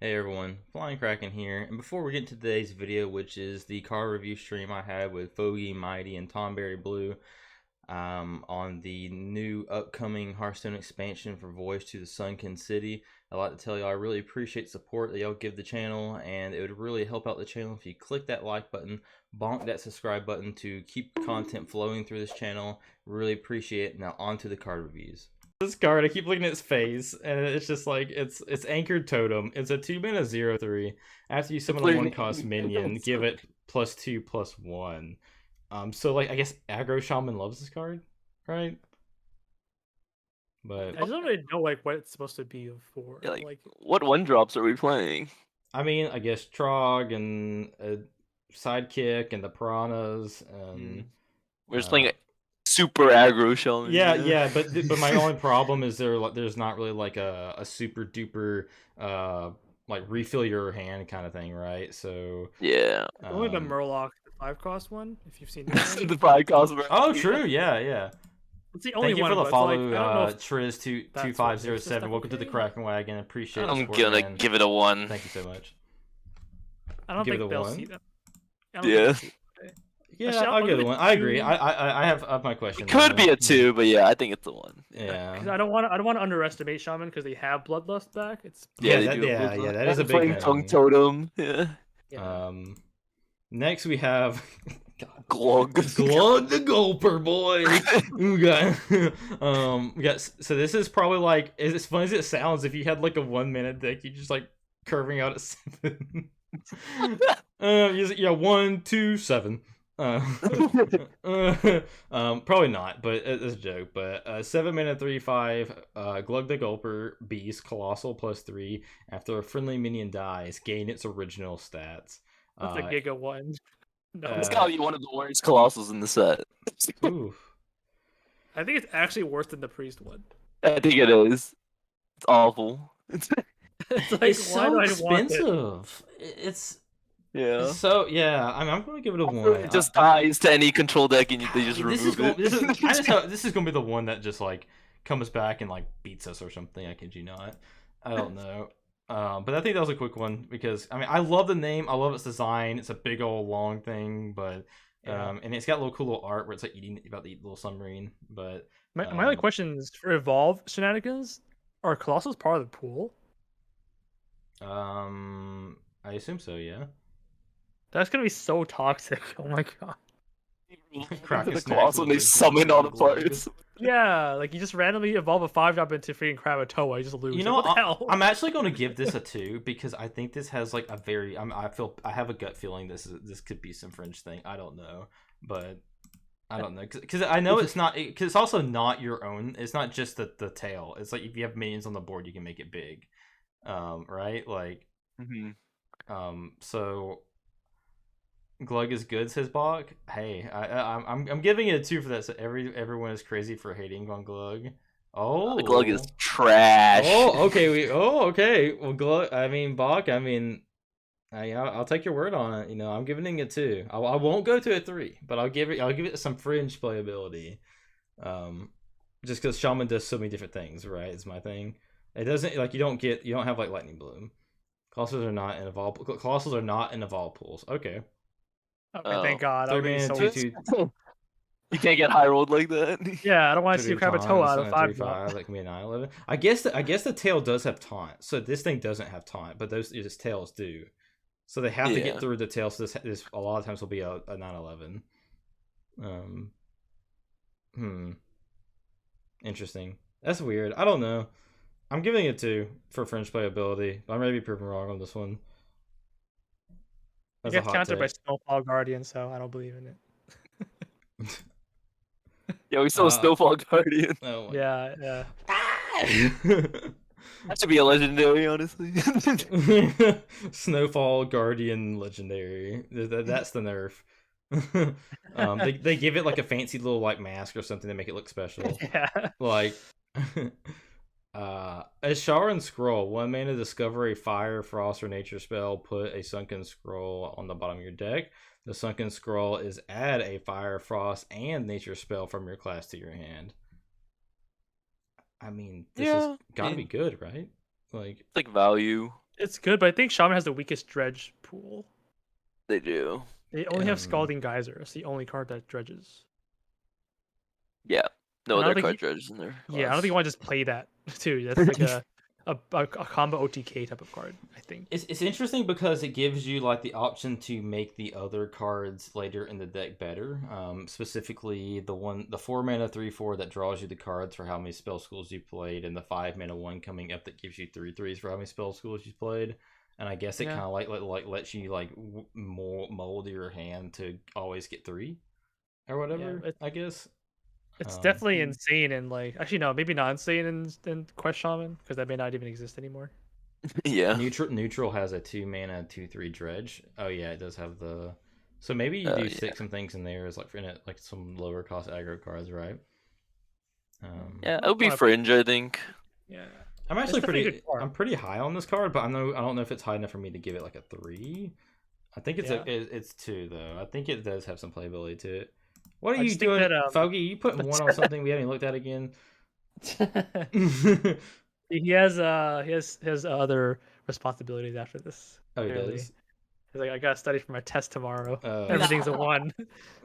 Hey everyone, Flying Kraken here, and before we get into today's video, which is the car review stream I had with Foghi, Mighty, and TonberryBleu on the new upcoming Hearthstone expansion for Voyage to the Sunken City, I'd like to tell you I really appreciate the support that y'all give the channel, and it would really help out the channel if you click that like button, bonk that subscribe button to keep content flowing through this channel. Really appreciate it. Now on to the card reviews. This card, I keep looking at its face, and it's just like it's anchored Totem. It's a 2-mana 0/3. After you summon a 1-cost minion, give it +2/+1. So like I guess aggro shaman loves this card, right? But I just don't really know like what it's supposed to be for. Yeah, like what 1-drops are we playing? I mean, I guess Trog and a Sidekick and the Piranhas and we're just playing super aggro shaman. Yeah, but my only problem is there's not really like a super duper like refill your hand kind of thing, right? So yeah, only the Murloc, the 5-cost one, if you've seen that. the 5-cost. Oh, true, yeah. It's the only Thank you one. for the follow, like, Triz2507. Welcome to the Kraken Wagon. Appreciate it. I'm gonna give it a 1. Thank you so much. I don't Give think it a they'll 1? see them. Yeah. Yeah, I'll give it a 1. I agree. I have my question. It could be a 2, but yeah, I think it's a 1. Yeah. Because I don't want to underestimate Shaman because they have Bloodlust back. It's that is a big thing. Totem. Yeah. Next we have Glug. Glug the Gulper, boy. We got so this is probably like as funny as it sounds. If you had like a 1-minute deck, you just like curving out at 7. Yeah, 1, 2, 7. Probably not, but it's a joke. But 7-mana 3/5, Glug the Gulper, Beast, Colossal +3. After a friendly minion dies, gain its original stats. That's a Giga 1. No. It's gotta be one of the worst colossals in the set. Oof. I think it's actually worse than the Priest one. I think it is. It's awful. It's like, It's why so do I want it? expensive. It's Yeah. so yeah. I'm gonna give it a 1. It just ties to any control deck and they just remove it. This is gonna be the one that just like comes back and like beats us or something. I kid you not. I don't know. But I think that was a quick one because I mean I love the name. I love its design. It's a big old long thing, but and it's got a little cool little art where it's like about to eat a little submarine. But My only question is for Evolve shenanigans, are Colossals part of the pool? I assume so. Yeah. That's gonna be so toxic. Oh my god. Kraken The colossal, they summon all the parts. Yeah, like you just randomly evolve a 5-drop into freaking Krakatoa, you just lose. You know what the hell? I'm actually going to give this a 2 because I think this has like a very I have a gut feeling this could be some fringe thing. I don't know, but I don't know because I know it's not because it's also not your own. It's not just the tail. It's like if you have minions on the board, you can make it big, right? Like, so. Glug is good, says Bach. Hey, I'm giving it a 2 for that. So everyone is crazy for hating on Glug. Oh, Glug is trash. Oh, okay. Okay. Well, Glug. I mean, Bach. I mean, I'll take your word on it. You know, I'm giving it a 2. I won't go to a 3, but I'll give it some fringe playability. Just because Shaman does so many different things, right? It's my thing. It doesn't like you don't have like Lightning Bloom. Colossals are not in evolve pools. Okay. Okay, thank God. So you can't get high rolled like that. Yeah, I don't want to see Krakatoa out of 5-drop. That can be a 9/11. I guess the tail does have taunt, so this thing doesn't have taunt, but those tails do. So they have to get through the tail. So this a lot of times will be a 9/11. Interesting. That's weird. I don't know. I'm giving it 2 for fringe playability. I may be proven wrong on this one. It gets countered by Snowfall Guardian, so I don't believe in it. Yeah, we saw Snowfall Guardian. Oh yeah. That should be a legendary, honestly. Snowfall Guardian legendary. That's the nerf. They give it like a fancy little like mask or something to make it look special. Yeah. Like as Sharon Scroll, 1 mana discover a fire, frost, or nature spell, put a sunken scroll on the bottom of your deck. The sunken scroll is add a fire, frost, and nature spell from your class to your hand. I mean, this has gotta be good, right? Like, it's like value. It's good, but I think Shaman has the weakest dredge pool. They do. They only have Scalding Geyser. It's the only card that dredges. Yeah. No And I other don't think card dredges in there. Yeah, I don't think you want to just play that too. That's like a combo OTK type of card, I think. It's interesting because it gives you like the option to make the other cards later in the deck better. Specifically the 4-mana 3/4 that draws you the cards for how many spell schools you played, and the 5-mana 1 coming up that gives you 3/3s for how many spell schools you played. And I guess it kind of like lets you like mold your hand to always get 3 or whatever. Yeah, I guess. It's definitely insane, and like actually no, maybe not insane in Quest Shaman because that may not even exist anymore. Yeah. Neutral has a 2-mana 2/3 dredge. Oh yeah, it does have the. So maybe you do stick some things in there as like for like some lower cost aggro cards, right? Yeah, it would be fringe, I think. Yeah. I'm actually I'm pretty high on this card, but I don't know if it's high enough for me to give it like a 3. I think it's 2 though. I think it does have some playability to it. What are you doing, Foghi? You putting 1 on something we haven't looked at again? He has other responsibilities after this. Oh, he does. He's like, I gotta study for my test tomorrow. Everything's a 1.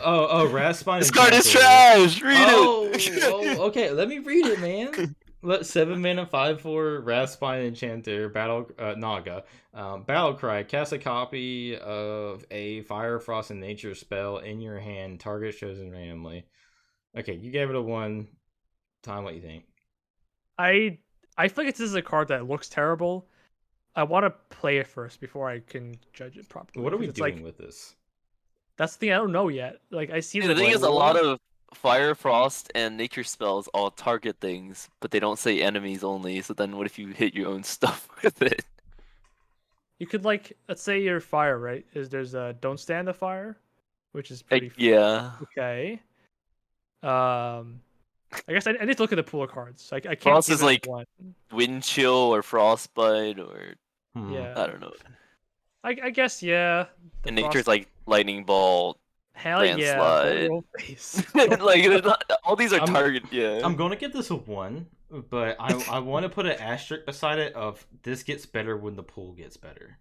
Oh, Raspine. This card is trash. Read it. Okay. Let me read it, man. 7-mana 5/4 Raspine Enchanter Battle Naga. Battle Cry. Cast a copy of a Fire, Frost, and Nature spell in your hand. Target chosen randomly. Okay, you gave it a 1. Tom, what do you think? I feel like this is a card that looks terrible. I want to play it first before I can judge it properly. What are we doing with this? That's the thing. I don't know yet. Like I see the thing is, a lot of Fire, Frost, and Nature spells all target things, but they don't say enemies only. So then, what if you hit your own stuff with it? You could like, let's say you're Fire, right? There's a Don't Stand the Fire, which is pretty. Yeah. Okay. I guess I need to look at the pool of cards. I can't. Frost is like Wind Chill or Frostbite or yeah. I don't know. I guess yeah. And Nature's like Lightning Bolt. Hell landslide. Yeah. Like all these are target. Yeah. I'm gonna give this a 1, but I want to put an asterisk beside it of this gets better when the pool gets better.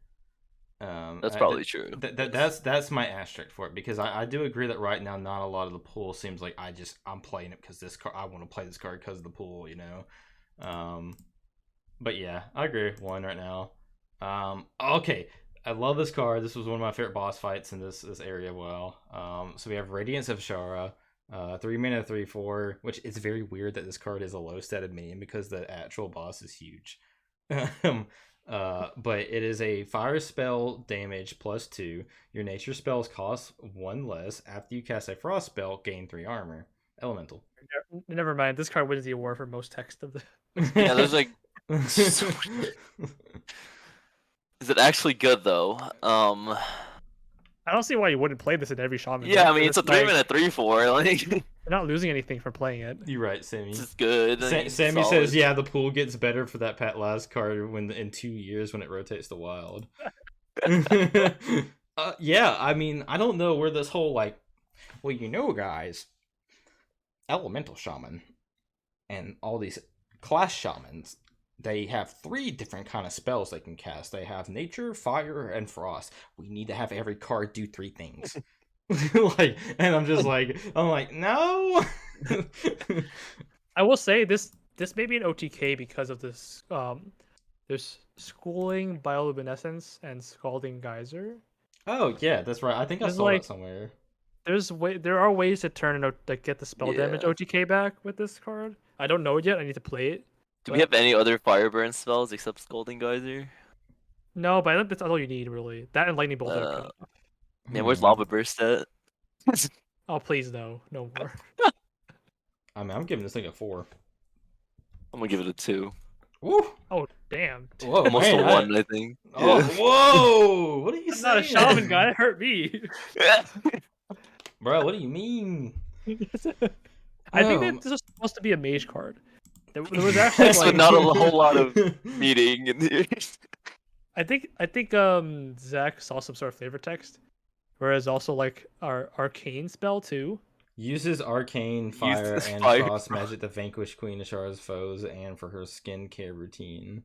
That's probably true. That's my asterisk for it, because I do agree that right now not a lot of the pool seems like I'm playing it because this card, I want to play this card because of the pool, you know. But yeah, I agree with 1 right now. Okay. I love this card. This was one of my favorite boss fights in this area. So we have Radiance of Shara, 3-mana 3/4, which is very weird that this card is a low statted minion because the actual boss is huge. But it is a fire spell damage +2. Your nature spells cost 1 less. After you cast a frost spell, gain 3 armor. Elemental. Never mind. This card wins the award for most text of the. Yeah, there's like. Is it actually good though? I don't see why you wouldn't play this in every Shaman. Yeah, I mean it's a 3-mana 3/4. Like you're not losing anything for playing it. You're right, Sammy. It's good. Sammy says, "Yeah, the pool gets better for that last card in 2 years when it rotates to wild." Yeah, I mean, I don't know where this whole like, well, you know, guys, elemental shaman and all these class shamans. They have 3 different kind of spells they can cast. They have nature, fire, and frost. We need to have every card do 3 things. And I'm like, no. I will say this may be an OTK because of this. There's schooling, bioluminescence, and scalding geyser. Oh yeah, that's right. I think I saw that somewhere. There are ways to turn get the spell damage OTK back with this card. I don't know it yet. I need to play it. Do we have any other fire burn spells except Scalding Geyser? No, but I think that's all you need, really. That and Lightning Bolt. Man, where's Lava Burst at? Oh, please, no more. I mean, I'm giving this thing a 4. I'm gonna give it a 2. Woo! Oh, damn. Whoa, almost a 1, I think. Oh, yeah. Whoa! What are you saying? I'm not a shaman guy. It hurt me. Bro, what do you mean? I think that this was supposed to be a mage card. There was actually so not a whole lot of meeting in here. I think Zach saw some sort of flavor text, whereas also like our arcane spell too. Uses arcane fire and frost magic to vanquish Queen Ashara's foes and for her skincare routine.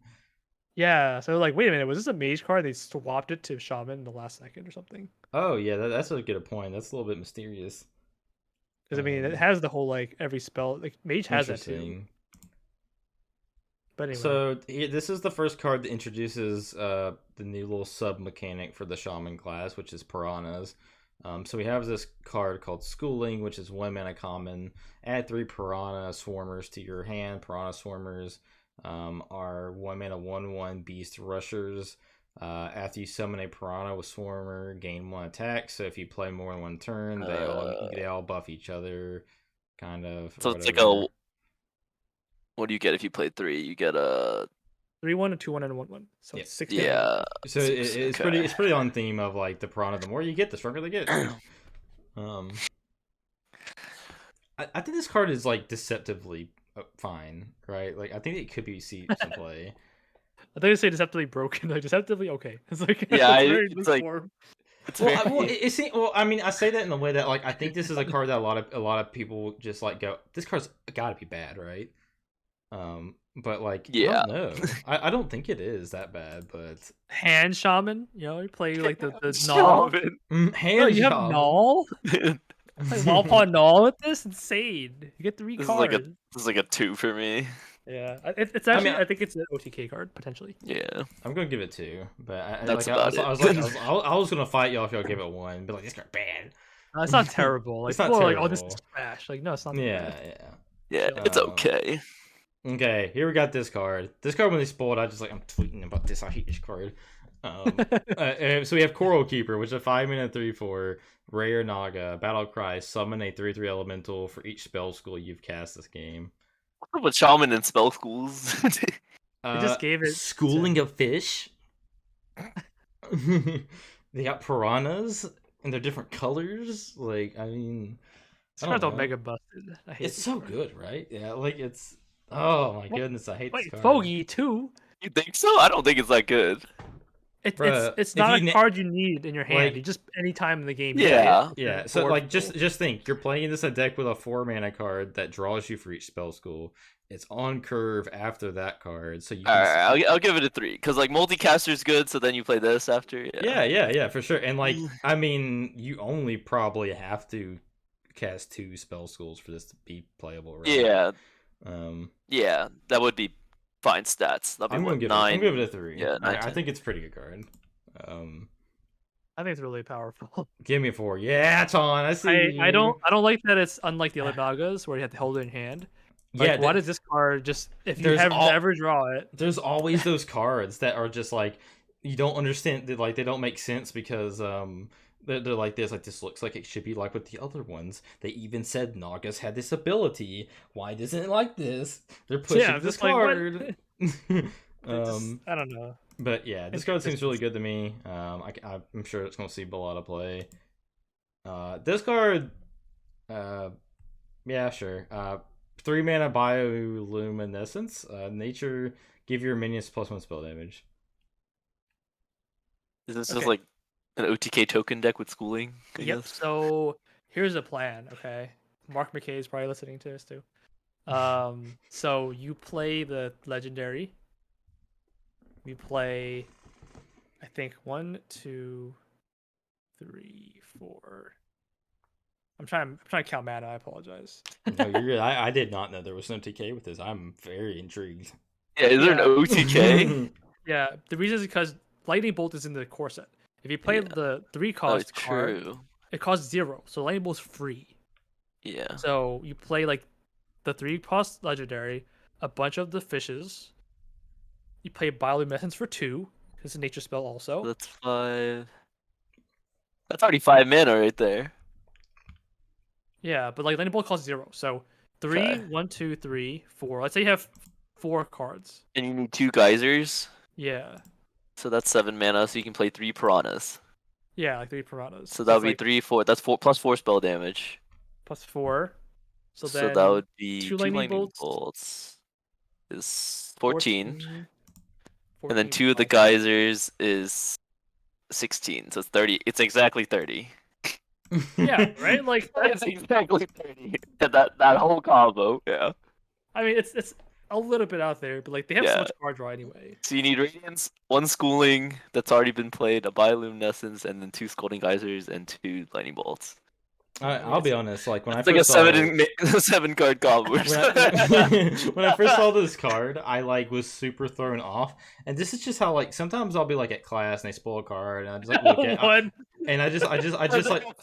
Yeah, so like, wait a minute, was this a mage card? They swapped it to shaman in the last second or something. Oh yeah, that's a good point. That's a little bit mysterious. Because I mean, it has the whole like every spell. Like mage has that too. Interesting. But anyway, So this is the first card that introduces the new little sub mechanic for the shaman class, which is piranhas. So we have this card called Schooling, which is 1 mana common. Add 3 piranha swarmers to your hand. Piranha swarmers are 1 mana 1/1 beast rushers. After you summon a piranha with swarmer, gain 1 attack. So if you play more than 1 turn, they all buff each other, kind of. So it's like a. What do you get if you play 3? You get a 3/1, a 2/1, and a 1/1. So Yeah. it's 6 yeah. damage. So it's pretty on theme of like the piranha. The more you get, the stronger they get. I think this card is like deceptively fine, right? Like I think it could be seen some play. I thought you say deceptively broken, like deceptively okay. It's like Yeah, it's very it's loose like- form. It's Well, very- well, I mean, I say that in the way that like I think this is a card that a lot of people just like go, this card's got to be bad, right? But like, Yeah. I don't know. I don't think it is that bad, but Hand shaman, you know, you play like the null. hand No, you have job. null. Like wall upon null with this, insane. You get 3 This is cards. like this is like a 2 for me. Yeah, it's actually. mean, I think it's an OTK card potentially. Yeah. I'm gonna give it 2, but That's like, about I was gonna fight y'all if y'all give it 1, but like this card bad. It's not terrible. Like It's not people are like, oh, this is terrible. trash. Like no, it's not. that Yeah, bad. Yeah, So- it's okay. Okay, here we got this card. This card when they spoiled, I'm tweeting about this. I hate this card. So we have Coral Keeper, which is a 5 mana 3/4 rare Naga battle cry. Summon a 3/3 elemental for each spell school you've cast this game. But shaman and spell schools. They just gave it schooling of fish. They got piranhas and they're different colors. Like I mean, This I card's don't all know. mega busted. I hate It's this so card. good, right? Yeah, like it's. Oh my What? goodness, I hate Wait, this card. Foghi too. You think so? I don't think it's that good. Bruh, It's if not you a card you need in your hand. like- you just any time in the game. you Yeah. play it. Yeah, It's so like powerful. just think, you're playing this a deck with a 4 mana card that draws you for each spell school. It's on curve after that card, so you can. Alright, I'll give it a 3 because like multicaster's good. So then you play this after. Yeah, for sure. And like, I mean, you only probably have to cast 2 spell schools for this to be playable, right? Yeah, Yeah. that would be fine stats. That'd be I'm gonna what, give 9. it a 3. Yeah, I 9, 10. think it's a pretty good card. I think it's really powerful. Give me a 4. Yeah, Ton, I see. I don't like that it's unlike the other Nagas where you have to hold it in hand. Like, Yeah, why does this card just if you there's have all- never draw it? there's always those cards that are just like you don't understand. They don't make sense because they're like this looks like it should be like with the other ones. They even said Nagas had this ability. Why doesn't it like this? They're pushing I'm this just like, what? card. I don't know. But yeah, this card seems really good to me. I'm sure it's gonna see a lot of play. This card, yeah, sure. 3 mana bioluminescence. Nature, give your minions +1 spell damage. Is this Okay. just like an OTK token deck with schooling? I Yep. guess? So here's a plan. Okay, Mark McKay is probably listening to this too. So you play the legendary. We play, I think 1, 2, 3, 4. I'm trying to count mana. I apologize. No, you're good. I did not know there was no TK with this. I'm very intrigued. Yeah, is there an Yeah. OTK? Yeah, the reason is because lightning bolt is in the core set. If you play Yeah. the 3 Oh, cost card, true. it costs 0. So lightning bolt's free. Yeah. So you play like the 3 cost legendary, a bunch of the fishes. You play bioluminescence for 2. It's a nature spell also. That's 5. That's already 5 mana right there. Yeah, but like lightning bolt costs 0. So 3, Okay. 1, 2, 3, 4. Let's say you have 4 cards. And you need 2 geysers. Yeah. So that's 7 mana, so you can play 3 piranhas. Yeah, like 3 piranhas. So that would it's be like 3, 4. That's 4 plus 4 spell damage. plus 4. So So then that would be 2 2 lightning lightning bolts. bolts. Is 14. 14. And then 2 of the plus- geysers is 16. So it's 30. It's exactly 30. Yeah, right? Like It's exactly 30. That whole combo. Yeah. I mean, it's a little bit out there, but like they have so Yeah. much card draw anyway. So you need Radiance, 1 Schooling that's already been played, a bioluminescence, and then 2 Scalding Geysers and 2 Lightning Bolts. I'll be honest. Like when It's I like a first saw 7 card combo. when I first saw this card, I like was super thrown off. And this is just how like sometimes I'll be like at class and they spoil a card and I just like look at One. and I just like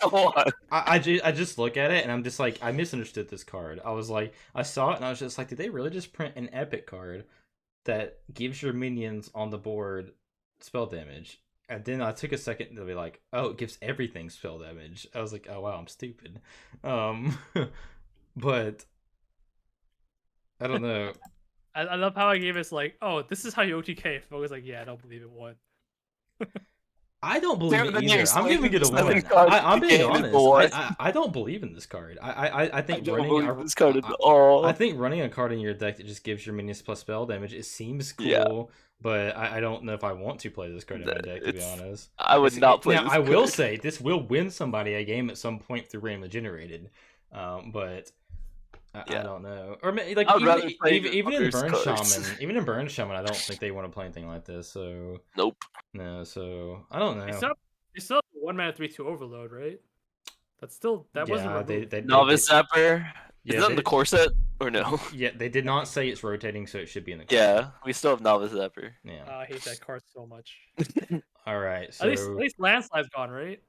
What? I just look at it and I'm just like I misunderstood this card. I was like I saw it and I was just like, did they really just print an epic card that gives your minions on the board spell damage? And then I took a second to be like, oh, it gives everything spell damage. I was like, oh wow, I'm stupid. But I don't know. I love how I gave us like, oh, this is how you OTK. Fog was like, yeah, I don't believe it won. I don't believe Dude, it then you either. I'm explained giving it a the win. card I'm being game honest. before. I don't believe in this card. I I think don't running believe this card at all. I think running a card in your deck that just gives your minions plus spell damage, it seems cool, Yeah. but I don't know if I want to play this card in my deck, to be honest. I would not play Now, this I will card. say this will win somebody a game at some point through randomly generated, but I Yeah. don't know. Or like I would rather play even in others' Burn cards. Shaman, even in Burn Shaman, I don't think they want to play anything like this. So Nope. no, so I don't know. You still have 1 mana 3/2 overload, right? That's still wasn't Yeah, removed. they Novice Zapper. Yeah, Is that in the core set or no? Yeah, they did not say it's rotating, so it should be in the core. Yeah, we still have Novice Zapper. Yeah. I hate that card so much. All right. So At least landslide's gone, right?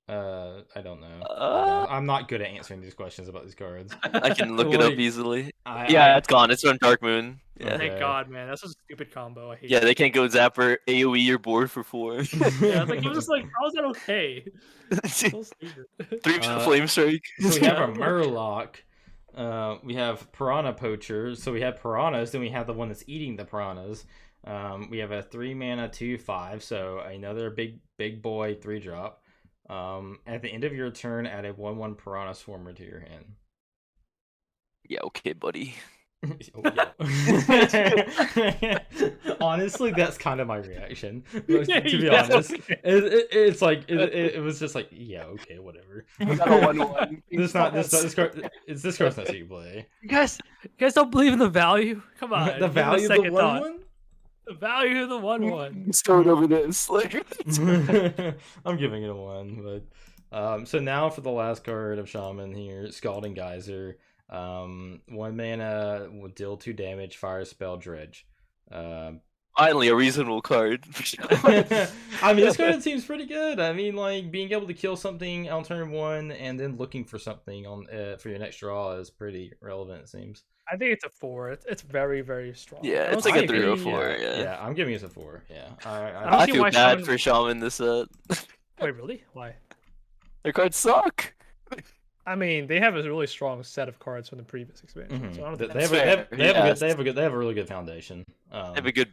I don't know. Uh, I'm not good at answering these questions about these cards. I can look it up Like, easily. I, Yeah, it's gone. It's from Dark Moon. Yeah. Okay. Thank God, man. That's such a stupid combo. I hate Yeah, it. they can't go Zapper, AoE your board for 4. Yeah, like, I'm just like, how is that okay? So stupid. 3 Flame Strike. So we have a Murloc. We have Piranha Poacher. So we have piranhas, then we have the one that's eating the piranhas. We have a 3 mana 2/5, so another big boy 3-drop. At the end of your turn, add a 1/1 Piranha Swarmer to your hand. Yeah, okay, buddy. Honestly, that's kind of my reaction. To be Yeah, honest, okay. it's like it was just like, yeah, okay, whatever. You got a 1/1. This card's not so you play. You guys don't believe in the value? Come on. The give it a value of the second thought. 1/1. The value of the 1/1. Start over this. Like, I'm giving it a 1, but so now for the last card of Shaman here, Scalding Geyser. 1 mana will deal 2 damage, fire spell, dredge. finally, a reasonable card. I mean, this card seems pretty good. I mean, like being able to kill something on turn 1 and then looking for something on for your next draw is pretty relevant. It seems. I think it's a 4. It's very, very strong. Yeah, I it's don't like a see 3 or any- 4. Yeah. Yeah, I'm giving it a 4. Yeah, I I see feel why bad Shaman- for Shaman this set. Wait, really? Why? Their cards suck. I mean, they have a really strong set of cards from the previous expansion. Mhm. So I don't They think have that's a fair. they have a really good foundation. They have a good